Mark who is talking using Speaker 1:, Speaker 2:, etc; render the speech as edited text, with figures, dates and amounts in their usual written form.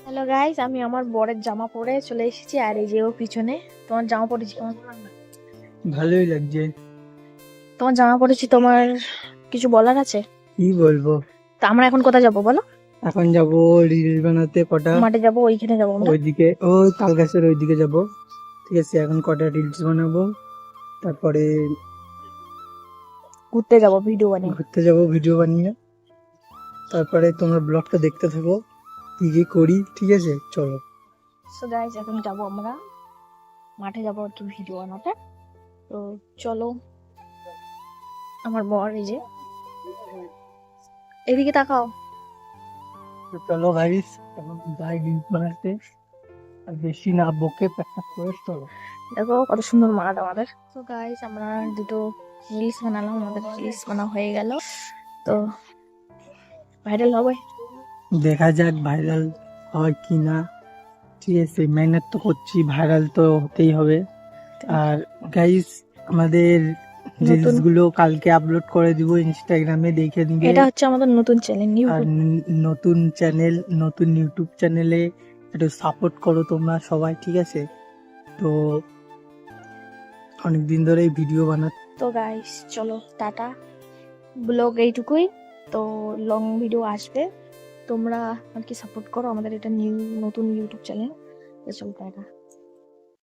Speaker 1: Hello guys, আমি আমার বরের জামা পরে চলে এসেছি আর এই যে ও পিছনে। তোমার জামা পরেছি কেমন লাগলো?
Speaker 2: ভালোই লাগছে।
Speaker 1: তোমার জামা পরেছি, তোমার কিছু বলার আছে?
Speaker 2: কি বলবো?
Speaker 1: তা আমরা এখন কোথায় যাবো বলো?
Speaker 2: এখন যাব রিল বানাতে। কটা
Speaker 1: মাঠে যাবো, ওইখানে যাবো আমরা।
Speaker 2: ওইদিকে, ও তাল গাছের ওইদিকে যাব। ঠিক আছে, এখন কটা রিলস বানাবো, তারপরে
Speaker 1: ঘুরতে যাবো ভিডিও বানিয়ে।
Speaker 2: ঘুরতে যাব ভিডিও বানিয়ে। তারপরে তোমরা ব্লগটা দেখতে থাকো কি কি করি। ঠিক আছে, চলো।
Speaker 1: সো গাইস, এখন যাবো আমরা মাঠে যাবো আর কি ভিডিও বানাতে। তো চলো, আমার বর এই যে, এদিকে তাকাও।
Speaker 2: তো চলো গাইস, এখন যাই রিলস বানাতে। আর বেশি না বকে প্র্যাকটিস করে চলো।
Speaker 1: দেখো কত সুন্দর মাঠ আমাদের। তো গাইস, আমরা দুটো রিলস বানালাম, আমাদের রিলস বানা হয়ে গেল। তো ভাইরাল হবে।
Speaker 2: দেখা যাক ভাইরাল হয় কি না। ঠিক আছে, মেহনত তো করছি, ভাইরাল তো হতেই হবে। আর গাইস, আমাদের
Speaker 1: নতুন,
Speaker 2: রিলস গুলো কালকে আপলোড করে দিব ইনস্টাগ্রামে, দেখে নিবে।
Speaker 1: এটা হচ্ছে আমাদের নতুন চ্যানেল
Speaker 2: আর
Speaker 1: ইউটিউব।
Speaker 2: নতুন চ্যানেল, নতুন ইউটিউব চ্যানেলে একটু সাপোর্ট করো তোমরা সবাই। ঠিক আছে, তো অনেকদিন ধরে ভিডিও বানাচ্ছি।
Speaker 1: তো গাইস চলো টাটা, ব্লগ এইটুকুই। তো লং ভিডিও আসবে, তোমরা আর কি সাপোর্ট করো আমাদের এটা নতুন ইউটিউব চ্যানেল। চলো টাটা।